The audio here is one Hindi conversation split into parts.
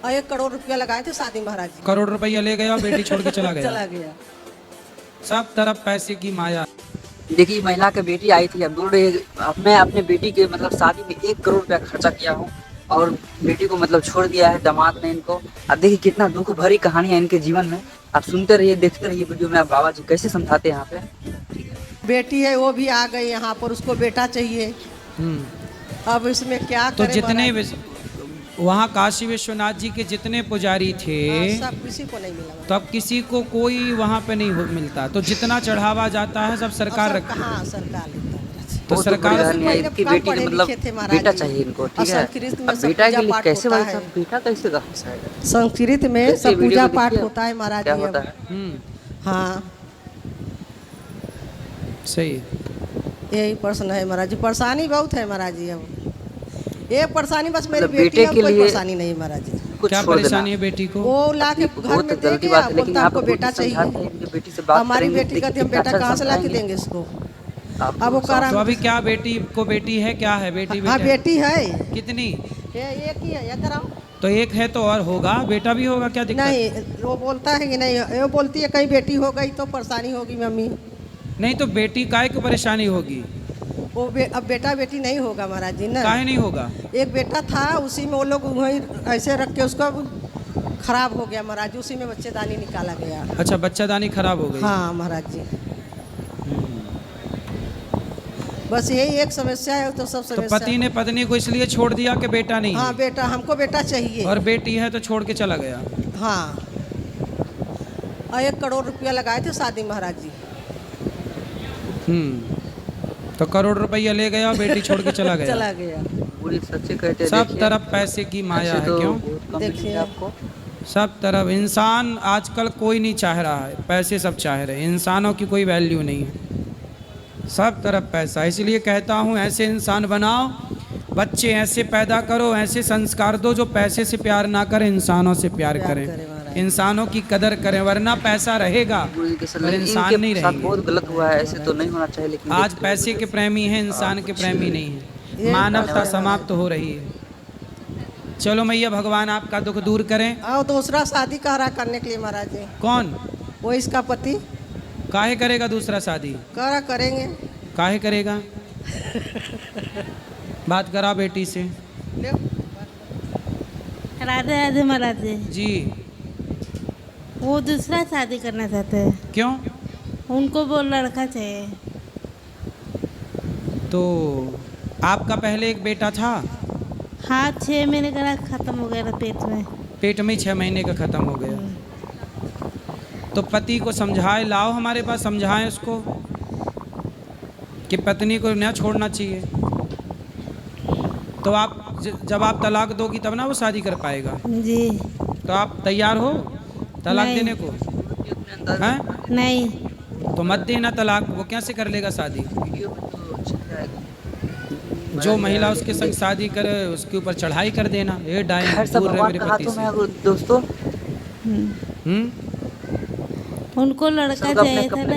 और 1 करोड़ रुपया लगाए थे शादी महाराज जी। करोड़ रुपया ले गया, बेटी छोड़ के चला गया। चला गया। सब तरफ पैसे की माया। देखिए महिला की बेटी आई थी, अब बोल रही है मैं अपने बेटी के मतलब शादी में 1 करोड़ रुपया खर्चा किया हूँ और बेटी को मतलब छोड़ दिया है दामाद ने इनको। अब देखिए कितना दुख भरी कहानी है इनके जीवन में। आप सुनते रहिए, देखते रहिए वीडियो में। आप बाबा जी कैसे समझाते हैं यहाँ पे। बेटी है वो भी आ गई यहाँ पर, उसको बेटा चाहिए। अब इसमें क्या तो करें जितने महाराज? वहाँ काशी विश्वनाथ जी के जितने पुजारी थे, सब किसी को नहीं मिला। तो अब किसी को कोई वहाँ पे नहीं मिलता, तो जितना चढ़ावा जाता है सब सरकार रखती है। हाँ सरकार लेता है। तो सरकार इनकी बेटी के मतलब बेटा चाहिए इनको, ठीक है। अब बेटा के लिए कैसे भाई साहब बेटा कैसे रह सकता? संस्कृत में सब पूजा पाठ होता है महाराज क्या जी। होता है? हाँ सही है। यही प्रश्न है महाराज जी। परेशानी बहुत है महाराज जी। अब ये परेशानी बस मेरी मतलब बेटी बेटे है, के कोई लिए परेशानी नहीं महाराज जी। कुछ क्या छोड़ देना। परेशानी है बेटी को? वो ला के घर बहुत में दे गलती के बात आप है, लेकिन बोलता आप हमको बेटा समझाते चाहिए। हैं, बेटी से बात हमारी करेंगे, बेटी कहती हम देखिए बेटा अच्छा कहाँ से ला के समझाएंगे। देंगे इसको। आप अब वो कह रहा तो अभी क्या बेटी को बेटी है, क्या है बेटी? हाँ बेटा बेटी है। कितनी? ये एक ही है, ये कराओ। तो एक है तो और होगा, बेटा भी होगा, क्या दिक्कत? नहीं वो बोलता है कि नहीं, वो बोलती है कहीं बेटी हो गई तो परेशानी होगी मम्मी। नहीं तो बेटी काहे को परेशानी होगी? वो अब बेटा बेटी नहीं होगा महाराज जी ना। काहे नहीं होगा? एक बेटा था, उसी में वो लोग वहीं ऐसे रख के उसको खराब हो गया महाराज जी। उसी में बच्चेदानी निकाला गया। अच्छा बच्चादानी खराब हो गई। हाँ महाराज जी। बस यही एक समस्या है, तो सब तो समस्या। पति ने पत्नी को इसलिए छोड़ दिया कि बेटा नहीं हाँ है, बेटा, हमको बेटा चाहिए। और बेटी है तो छोड़ के चला गया। हाँ और 1 करोड़ रुपया लगाए थे शादी महाराज जी। तो करोड़ रुपया ले गया, बेटी छोड़ के चला गया। चला गया। पूरी सच्चे कहते हैं। सब तरफ पैसे की माया है। क्यों? देखिए आपको सब तरफ इंसान आजकल कोई नहीं चाह रहा है, पैसे सब चाह रहे हैं। इंसानों की कोई वैल्यू नहीं है, सब तरफ पैसा। इसलिए कहता हूँ ऐसे इंसान बनाओ, बच्चे ऐसे पैदा करो, ऐसे संस्कार दो जो पैसे से प्यार ना करें, इंसानों से प्यार करें, इंसानों की कदर करें। वरना पैसा रहेगा पर इंसान नहीं रहेंगे। बहुत गलत हुआ है, ऐसे तो नहीं होना चाहिए। लेकिन आज पैसे के प्रेमी हैं, इंसान के प्रेमी नहीं है। मानवता समाप्त हो रही है। चलो मैया भगवान आपका दुख दूर करें। और दूसरा शादी कह रहा करने के लिए महाराज जी। कौन? वो इसका पति काहे करेगा दूसरा शादी? कह रहा करेंगे। काहे करेगा? बात करा बेटी से। राधे राधे महाराज जी। वो दूसरा शादी करना चाहते हैं। क्यों? उनको वो लड़का चाहिए। तो आपका पहले एक बेटा था? हाँ 6 महीने का खत्म हो गया था पेट में। पेट में 6 महीने का खत्म हो गया। तो पति को समझाए, लाओ हमारे पास, समझाएं उसको कि पत्नी को न छोड़ना चाहिए। तो आप जब आप तलाक दोगी तब ना वो शादी कर पाएगा। जी। तो आप तैयार हो तलाक नहीं। देने को? हैं? नहीं। तो मत देना तलाक, वो कैसे कर लेगा शादी? जो महिला उसके संग शादी करे उसके ऊपर चढ़ाई कर देना, ये डायन दूर रहे मेरे पति से। दोस्तों उनको लड़का चाहिए था ना,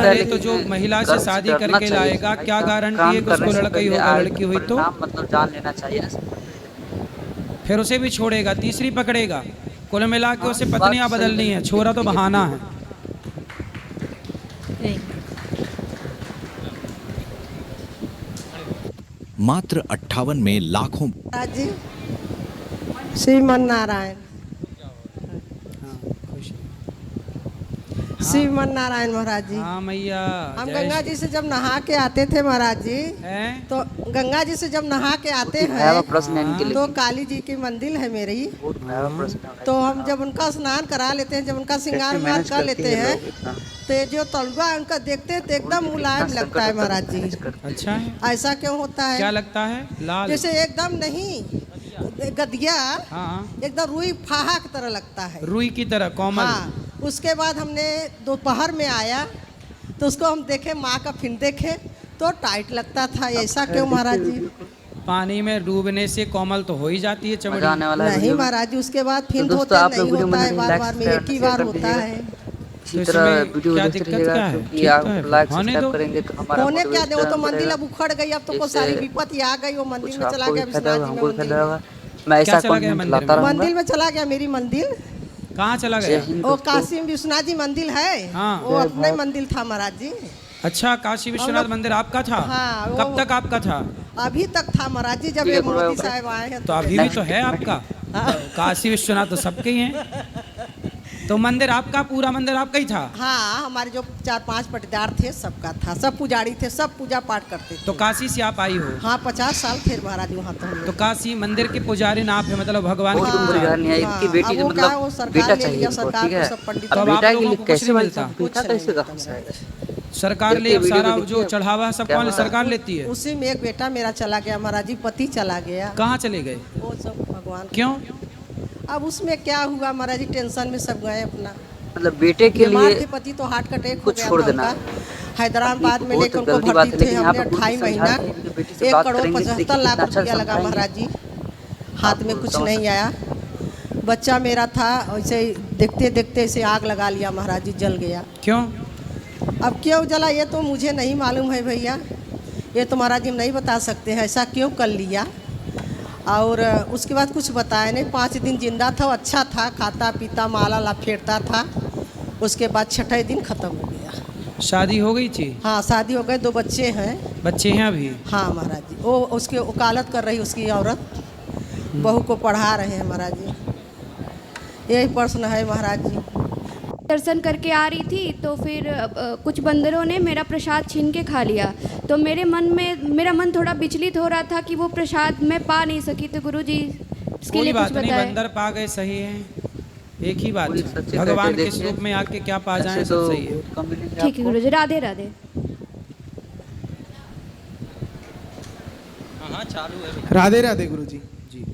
अरे तो जो महिला से शादी करके लाएगा, क्या गारंटी है कि उसको लड़का ही होगा? लड़की हुई तो मतलब जान लेना चाहिए। फिर उसे भी छोड़ेगा, तीसरी पकड़ेगा। कुल मिला के उसे पत्नियां बदलनी है, छोरा तो बहाना है। मात्र 58 में लाखों। महाराज जी श्रीमन नारायण, श्रीमन नारायण महाराज जी। हाँ मैया। हम गंगा जी से जब नहा के आते थे महाराज जी, तो गंगा जी से जब नहा के आते हैं तो काली जी की मंदिर है मेरी। तो हम जब उनका स्नान करा लेते हैं, जब उनका श्रृंगार विंगार कर लेते हैं, तो जो तलवा उनका देखते हैं तो एकदम मुलायम लगता है महाराज जी। अच्छा है? ऐसा क्यों होता है? क्या लगता है? लाल? जैसे एकदम नहीं, गदिया एकदम रुई फाहा की तरह लगता है, रुई की तरह कोमल। हाँ। उसके बाद हमने दोपहर में आया तो उसको हम देखे, माँ का फिर देखे तो टाइट लगता था। ऐसा क्यों महाराज जी? पानी में डूबने से कोमल तो हो ही जाती है चमड़ी। नहीं महाराज जी, उसके बाद फिर धोते नहीं होता है, बार बार में एक ही बार होता है। तो इसमें क्या दिक्कत क्या है? होने दो। होने क्या दे, वो तो मंदिर अब उखड़ गई, अब तो को सारी विपत्ति आ गई। वो मंदिर में चला गया विश्वनाथ जी में मंदिर। मैं ऐसा क्या चला गया कंटेंट मंदिर लाता में? रहूंगा। मंदिर में चला गया मेरी मंदिर। कहाँ चला जय गया? हिंद वो दोस्तों। काशी विश्वनाथ जी मंदिर है, हाँ। वो अपना ही मंदिर था महाराज जी। अच्छा, काशी विश्वनाथ मंदिर आपका था? हाँ, वो- कब तक आपका था? अभी तक था महाराज जी, जब ठीक ये है, गुरुवार मोदी ऊपर। साहब आए हैं तो अभी भी तो है आपका। काशी विश्वनाथ तो सबके ही हैं। तो मंदिर आपका, पूरा मंदिर आपका ही था? हाँ, हमारे जो 4-5 पटीदार थे सबका था, सब पुजारी थे, सब पूजा पाठ करते थे। तो काशी से आप आई हो? हाँ, 50 साल थे महाराज जी वहाँ तो हम तो लोग। काशी मंदिर के पुजारी ना आप है, मतलब भगवान बहुत के उम्र पुजारी। घर नहीं है, हाँ, इनकी बेटी अब जो वो क्या है, वो मतलब सरकार बेटा ले चाहिए लिया, इनको, सरकार ठीक को है। सब पंडित- तो अब अब आप बेटा लोगों के लिए को कुछ कैसे नहीं भाई मिलता? साहब, बेटा कैसे कहाँ से आएगा? सरकार ले, अब देखिए, सारा वीडियो जो देखिए। चढ़ावा है सब क्या कौन बात? सरकार लेती है? उसी में एक बेटा मेरा चला गया महाराज जी, पति चला गया। कहाँ चले गए? वो सब भगवान। क्यों? अब उसमें क्या हुआ महाराज जी, टेंशन में सब गए अपना। मतलब बेटे के बीमार लिए थे पति, तो हार्ट अटैक हो कुछ गया छोड़ था देना। उनका। हैदराबाद में बहुत लेकर उनको गलती बात भर्ती है, थे लेकिन यहाँ हमने पे खुद 28 समझा महीना। के इनके बेटे से 1 बात करोड़ करेंगे, 75 देखिए लाख कितना अच्छा रुपया लगा समझाएंगे। महाराज जी, हाथ में कुछ नहीं आया। बच्चा मेरा था, वैसे ही देखते देखते ऐसे आग लगा लिया महाराज जी, जल गया। क्यों? अब क्यों जला ये तो मुझे नहीं मालूम है भैया, ये तो महाराज जी हम नहीं बता सकते हैं ऐसा क्यों कर लिया। और उसके बाद कुछ बताया नहीं, 5 दिन जिंदा था, अच्छा था, खाता पीता माला ला फेरता था। उसके बाद 6ठे दिन ख़त्म हो गया। शादी हो गई थी? हाँ, शादी हो गए, 2 बच्चे हैं। बच्चे हैं अभी? हाँ महाराज जी, वो उसकी वकालत कर रही उसकी औरत, बहू को पढ़ा रहे हैं महाराज जी। यही प्रश्न है महाराज जी। दर्शन करके आ रही थी तो फिर कुछ बंदरों ने मेरा प्रसाद छीन के खा लिया। तो मेरा मन थोड़ा विचलित हो रहा था कि वो प्रसाद मैं पा नहीं सकी। तो गुरुजी इसके कोई लिए बात कुछ नहीं, बताएं। बंदर पा गए सही है, एक ही बात पूरी है। सच्ची भगवान कहते के देखिए। स्वरूप में आके क्या पा जाए ऐसे सब तो सही है। कम मिलेंगे ठीक है आपको। गुरुजी, राधे राधे। राधे राधे गुरुजी। जी।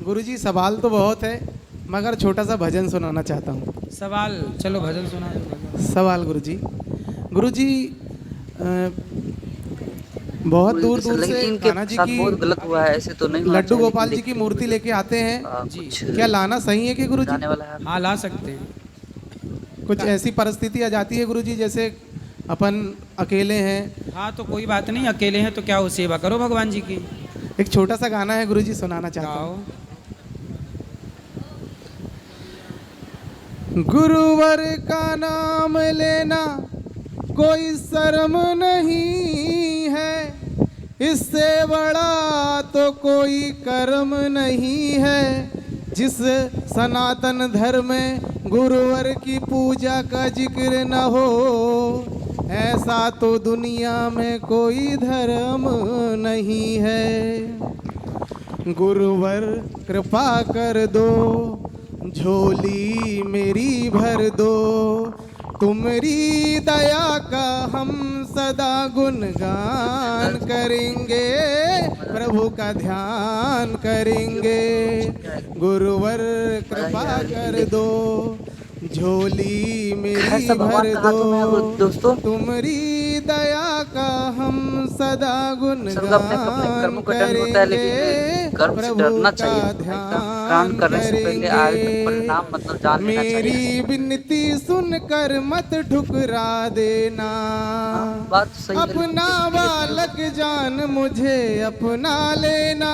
गुरुजी सवाल तो बहुत है, मगर छोटा सा भजन सुनाना चाहता हूँ। सवाल, चलो भजन सुना दो। सवाल गुरुजी। गुरुजी बहुत दूर दूर लेकिन से इनके कान्हा जी साथ की, बहुत गलत हुआ है, ऐसे तो नहीं होना लड्डू चाहिए, गोपाल जी लेकिन की मूर्ति लेके आते हैं। कुछ क्या लाना सही है कि गुरुजी? जाने वाला है। हाँ, ला सकते हैं। कुछ ऐसी परिस्थिति आ जाती है गुरुजी, जैसे अपन अकेले हैं। हाँ, तो कोई बात नहीं, अकेले हैं तो क्या हो, सेवा करो भगवान जी की। एक छोटा सा गाना है गुरुजी, सुनाना चाहता हूँ। गाओ। गुरुवर का नाम लेना कोई शर्म नहीं है, इससे बड़ा तो कोई कर्म नहीं है। जिस सनातन धर्म में गुरुवर की पूजा का जिक्र न हो, ऐसा तो दुनिया में कोई धर्म नहीं है। गुरुवर कृपा कर दो, झोली मेरी भर दो, तुमरी दया का हम सदा गुणगान करेंगे, प्रभु का ध्यान करेंगे। गुरुवर कृपा कर दो, झोली मेरी भर दो, तुमरी दया का हम सदा गुणगान करेंगे, प्रभु का ध्यान करेंगे। मेरी विनती सुनकर मत ठुकरा देना, अपना बालक जान मुझे अपना लेना।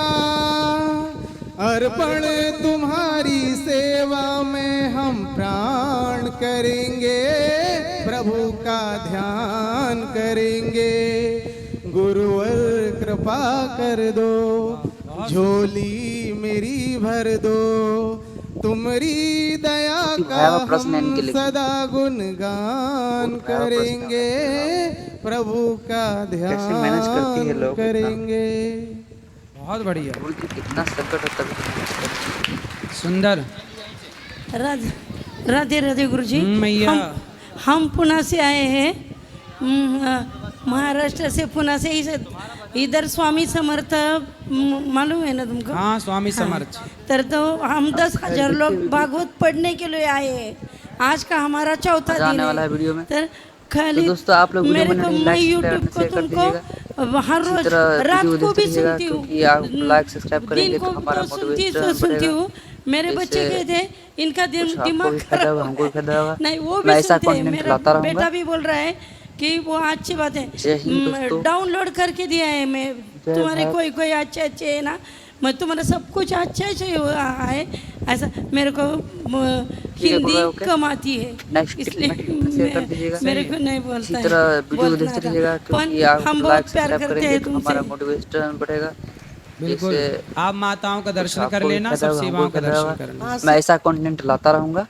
अर्पण तुम्हारी सेवा में हम प्राण करेंगे, प्रभु का ध्यान करेंगे। गुरुवर कृपा कर दो, झोली मेरी भर दो, तुमरी दया का हम सदा गुणगान करेंगे, प्रभु का ध्यान करेंगे। बहुत बढ़िया, कितना संकट होता है। सुंदर। राधे राधे गुरुजी। मैया। हम पुणे से आए हैं, महाराष्ट्र से, पुणे से। इधर स्वामी समर्थ मालूम है ना तुमको? हाँ, स्वामी समर्थ। तो हम 10,000 लोग भागवत पढ़ने के लिए आए हैं। आज का हमारा चौथा दिन वाला है वीडियो में। है। खाली तो दोस्तों आप लोग मेरे को, मैं यूट्यूब को तुमको हर रोज रात को भी सुनती हूँ, दिन को तो सुनती हूँ। मेरे बच्चे गए थे, इनका दिमाग खराब नहीं, वो भी सुनते हैं। मेरा बेटा भी बोल रहा है कि वो अच्छी बात है, डाउनलोड करके दिया है मैं, तुम्हारे कोई अच्छे है ना, मैं तुम्हारा सब कुछ अच्छा से है, ऐसा मेरे को हिंदी ओके। कम आती है, नेक्स्ट इसलिए शेयर कर दीजिएगा। मेरे को नहीं बोलता इसी तरह है, वीडियो को बोलना देखते था। रहिएगा, क्योंकि आप हम लाइक बहुत प्यार सब्सक्राइब करते करेंगे हैं तो हमारा तुमसे। मोटिवेशन बढ़ेगा। बिल्कुल इससे आप माताओं का दर्शन आपको कर भी लेना, फायदा सब होगा, सेवाओं हमको का फायदा दर्शन होगा। करना। मैं ऐसा कंटेंट लाता रहूंगा।